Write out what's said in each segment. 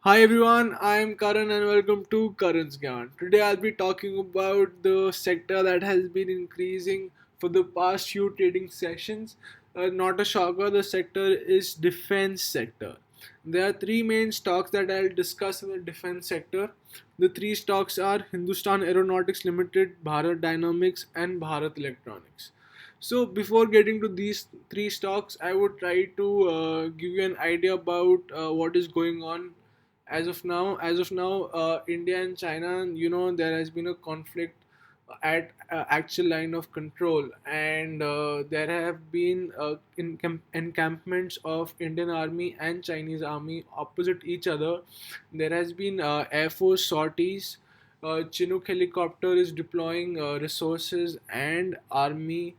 Hi everyone, I am Karan and welcome to Karan's Gyan. Today I'll be talking about the sector that has been increasing for the past few trading sessions. Not a shocker, the sector is defense sector. There are three main stocks that I'll discuss in the defense sector. The three stocks are Hindustan Aeronautics Limited, Bharat Dynamics, and Bharat Electronics. So before getting to these three stocks, I would try to give you an idea about what is going on as of now, India and China, there has been a conflict at actual line of control, and there have been encampments of Indian army and Chinese army opposite each other. There has been air force sorties. Chinook helicopter is deploying resources and army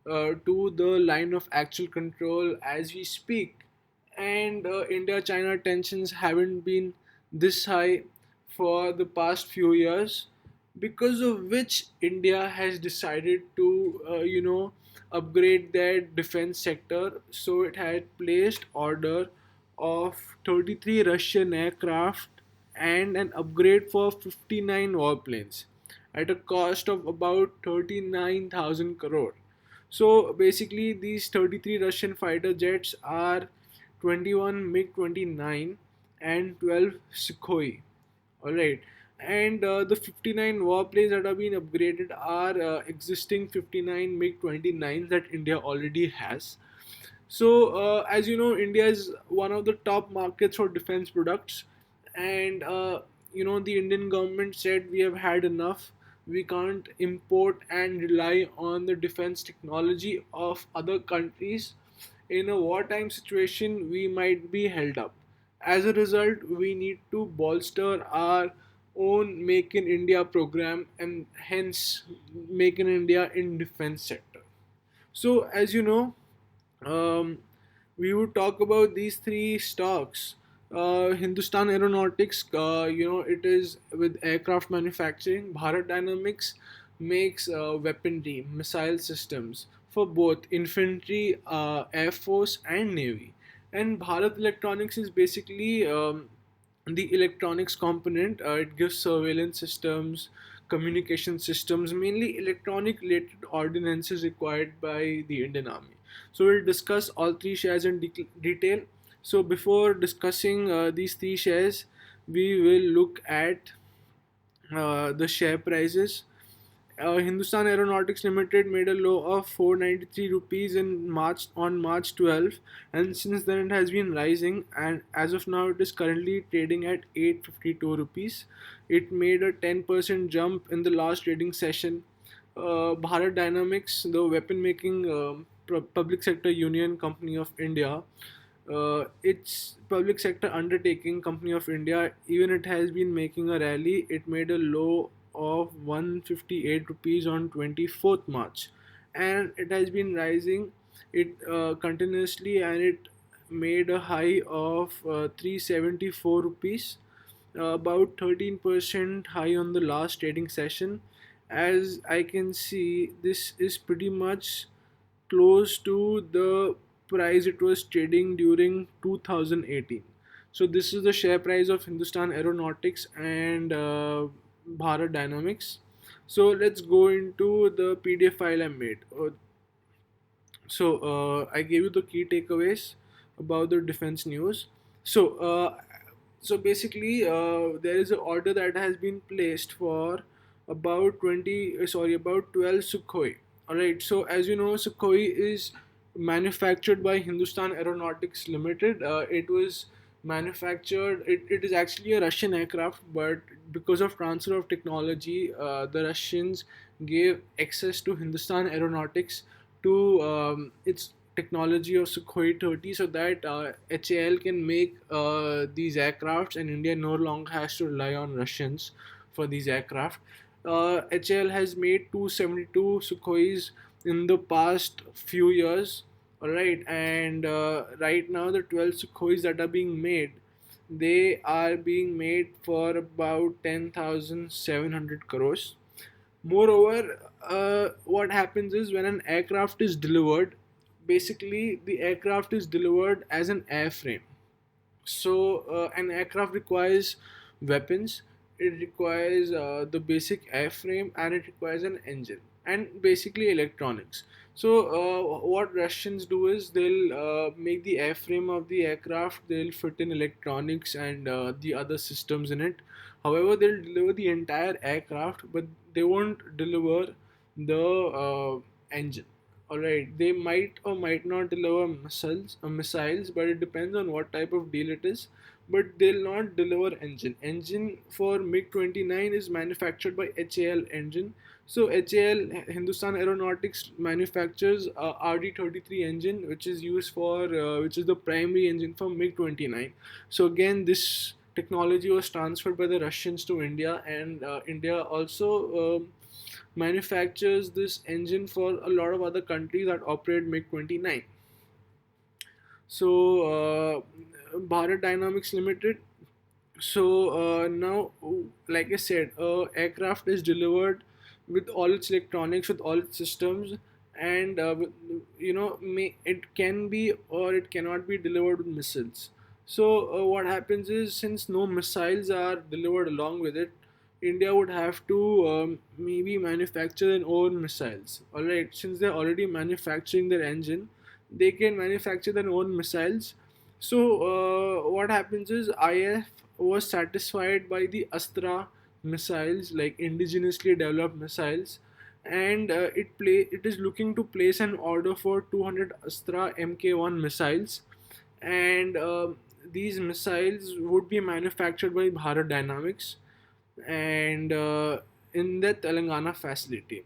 to the line of actual control as we speak. And India China tensions haven't been this high for the past few years, because of which India has decided to upgrade their defense sector. So it had placed order of 33 Russian aircraft and an upgrade for 59 warplanes at a cost of about 39,000 crore. So basically, these 33 Russian fighter jets are 21 MiG-29 and 12 Sukhoi. Alright. And the 59 warplanes that have been upgraded are existing 59 MiG-29s that India already has. So, as you know, India is one of the top markets for defense products, and the Indian government said we have had enough. We can't import and rely on the defense technology of other countries. In a wartime situation, we might be held up. As a result, we need to bolster our own Make in India program and hence Make in India in defense sector. So, as you know, um, we would talk about these three stocks. Hindustan Aeronautics, it is with aircraft manufacturing. Bharat Dynamics makes weaponry, missile systems for both infantry, air force, and navy. And Bharat Electronics is basically the electronics component. It gives surveillance systems, communication systems, mainly electronic related ordinances required by the Indian Army. So we'll discuss all three shares in detail. So before discussing these three shares, we will look at the share prices. Hindustan Aeronautics Limited made a low of 493 rupees in March 12th, and since then it has been rising, and as of now it is currently trading at 852 rupees. It made a 10% jump in the last trading session. Bharat Dynamics, the weapon making public sector union company of India, its public sector undertaking company of India, even it has been making a rally. It made a low of 158 rupees on 24th March, and it has been rising it continuously, and it made a high of 374 rupees, about 13% high on the last trading session. As I can see, this is pretty much close to the price it was trading during 2018. So this is the share price of Hindustan Aeronautics and Bharat Dynamics. So let's go into the PDF file I made. I gave you the key takeaways about the defense news. So there is an order that has been placed for about 12 Sukhoi. All right. So as you know, Sukhoi is manufactured by Hindustan Aeronautics Limited. It was manufactured. It is actually a Russian aircraft, but because of transfer of technology, the Russians gave access to Hindustan Aeronautics to its technology of Sukhoi 30, so that HAL can make these aircrafts, and India no longer has to rely on Russians for these aircraft. HAL has made 272 Sukhois in the past few years. All right, and right now the 12 Sukhois that are being made, they are being made for about 10,700 crores. Moreover, what happens is when an aircraft is delivered, basically the aircraft is delivered as an airframe. So an aircraft requires weapons, it requires the basic airframe, and it requires an engine and basically electronics. So what Russians do is they'll make the airframe of the aircraft, they'll fit in electronics and the other systems in it. However, they'll deliver the entire aircraft, but they won't deliver the engine. All right, they might or might not deliver missiles, but it depends on what type of deal it is. But they'll not deliver engine. Engine for MiG-29 is manufactured by HAL engine. So HAL, Hindustan Aeronautics, manufactures RD-33 engine, which is used for which is the primary engine for MiG-29. So again, this technology was transferred by the Russians to India, and India also manufactures this engine for a lot of other countries that operate MiG-29. So Bharat Dynamics Limited. So now, like I said, aircraft is delivered with all its electronics, with all its systems, and it can be or it cannot be delivered with missiles. So what happens is, since no missiles are delivered along with it, India would have to maybe manufacture their own missiles. All right, since they're already manufacturing their engine, they can manufacture their own missiles. So what happens is, IF was satisfied by the Astra missiles, like indigenously developed missiles, and it is looking to place an order for 200 Astra Mk-1 missiles, and these missiles would be manufactured by Bharat Dynamics, and in the Telangana facility.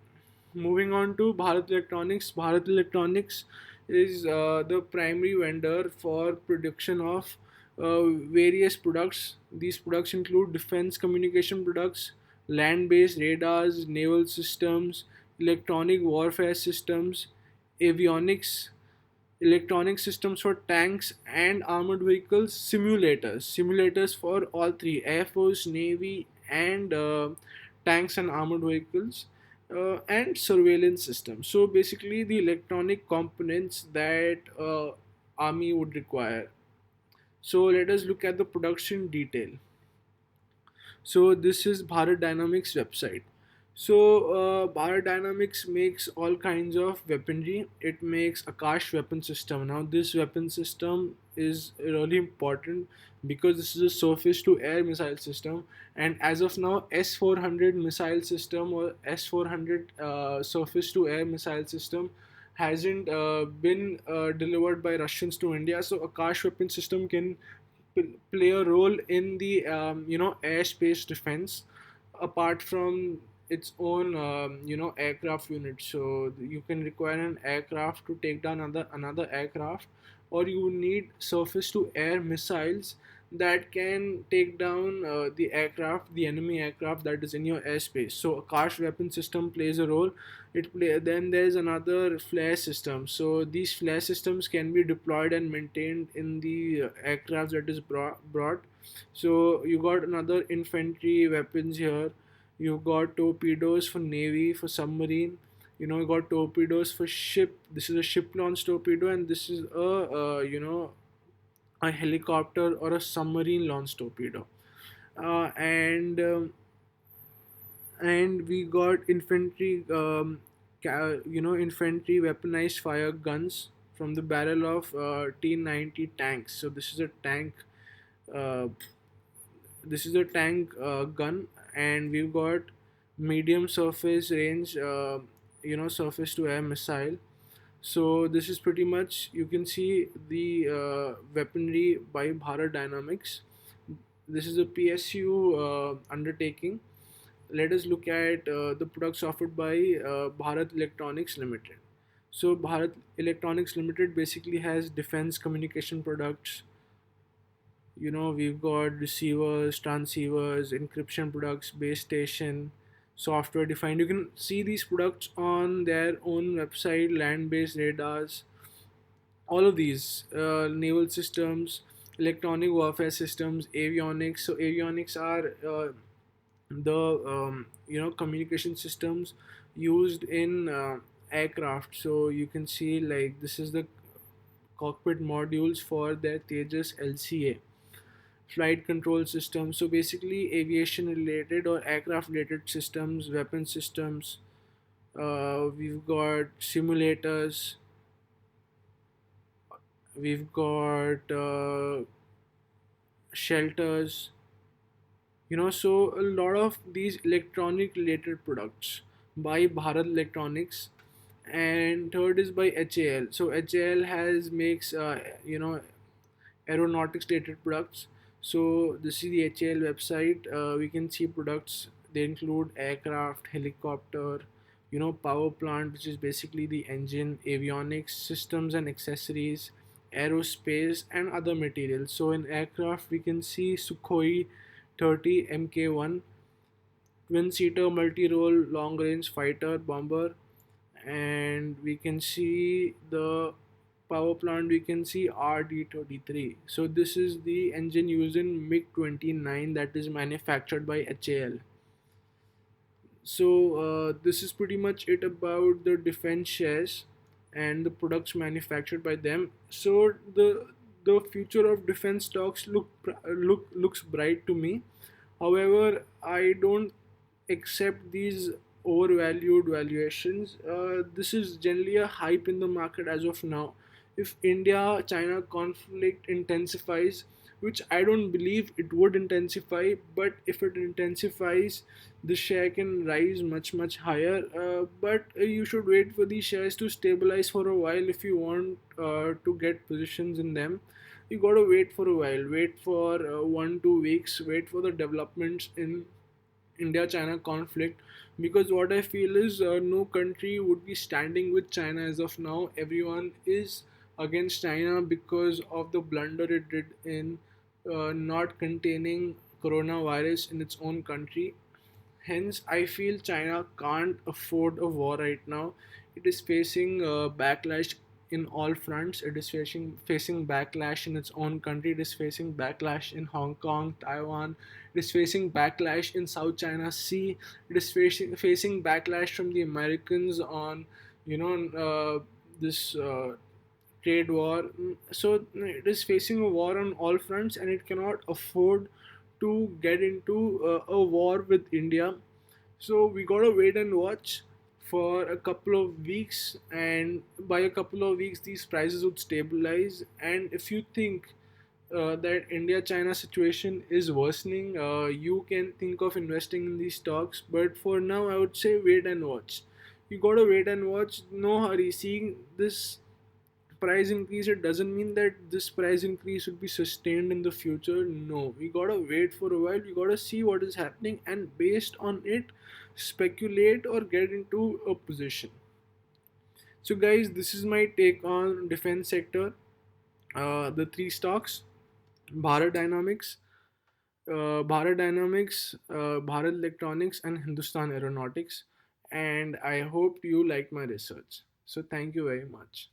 Moving on to Bharat Electronics. Bharat Electronics is the primary vendor for production of various products. These products include defense communication products, land-based radars, naval systems, electronic warfare systems, avionics, electronic systems for tanks and armored vehicles, simulators for all three: Air Force, Navy, and tanks and armored vehicles, and surveillance systems. So basically, the electronic components that army would require. So let us look at the production detail. So this is Bharat Dynamics website. So Bharat Dynamics makes all kinds of weaponry. It makes Akash weapon system. Now this weapon system is really important because this is a surface to air missile system, and as of now, S-400 missile system or S-400 surface to air missile system hasn't been delivered by Russians to India. So Akash weapon system can play a role in the airspace defense, apart from its own aircraft unit. So you can require an aircraft to take down another aircraft, or you need surface to air missiles that can take down the enemy aircraft that is in your airspace. So a Karsh weapon system plays a role. Then there's another flare system. So these flare systems can be deployed and maintained in the aircraft that is brought. So you got another infantry weapons here. You got torpedoes for navy, for submarine. You got torpedoes for ship. This is a ship launched torpedo, and this is a helicopter or a submarine launched torpedo. And we got infantry, infantry weaponized fire guns from the barrel of T-90 tanks. So uh, this is a tank gun, and we've got medium surface range, surface to air missile. So this is pretty much, you can see the weaponry by Bharat Dynamics. This is a PSU undertaking. Let us look at the products offered by Bharat Electronics Limited. So Bharat Electronics Limited basically has defense communication products. We've got receivers, transceivers, encryption products, base station, software defined. You can see these products on their own website: land based radars, all of these, naval systems, electronic warfare systems, avionics. So avionics are the communication systems used in aircraft. So you can see, like, this is the cockpit modules for their Tejas LCA. flight control systems. So basically, aviation related or aircraft related systems, weapon systems. We've got simulators. We've got shelters. So a lot of these electronic related products by Bharat Electronics, and third is by HAL. So HAL has makes aeronautics related products. So this is the HAL website. We can see products. They include aircraft, helicopter, power plant, which is basically the engine, avionics, systems and accessories, aerospace, and other materials. So in aircraft, we can see Sukhoi 30 Mk-1, twin-seater multi-role long-range fighter bomber, and we can see the power plant. We can see RD-33. So this is the engine used in MiG-29 that is manufactured by HAL. So this is pretty much it about the defense shares and the products manufactured by them. So the future of defense stocks looks bright to me. However, I don't accept these overvalued valuations. This is generally a hype in the market as of now. If India China conflict intensifies, which I don't believe it would intensify, but if it intensifies, the share can rise much higher. But you should wait for these shares to stabilize for a while if you want to get positions in them. You gotta wait for a while, wait for 1 2 weeks, wait for the developments in India China conflict, because what I feel is no country would be standing with China as of now. Everyone is against China because of the blunder it did in not containing coronavirus in its own country. Hence, I feel China can't afford a war right now. It is facing backlash in all fronts. It is facing backlash in its own country. It is facing backlash in Hong Kong, Taiwan. It is facing backlash in South China Sea. It is facing backlash from the Americans on, this trade war. So it is facing a war on all fronts, and it cannot afford to get into a war with India. So we gotta wait and watch for a couple of weeks, and by a couple of weeks, these prices would stabilize. And if you think that India-China situation is worsening, you can think of investing in these stocks. But for now, I would say wait and watch. You gotta wait and watch. No hurry. Seeing this price increase, it doesn't mean that this price increase would be sustained in the future. No, we gotta wait for a while. We gotta see what is happening, and based on it, speculate or get into a position. So, guys, this is my take on defense sector. The three stocks: Bharat Dynamics, Bharat Electronics, and Hindustan Aeronautics. And I hope you like my research. So, thank you very much.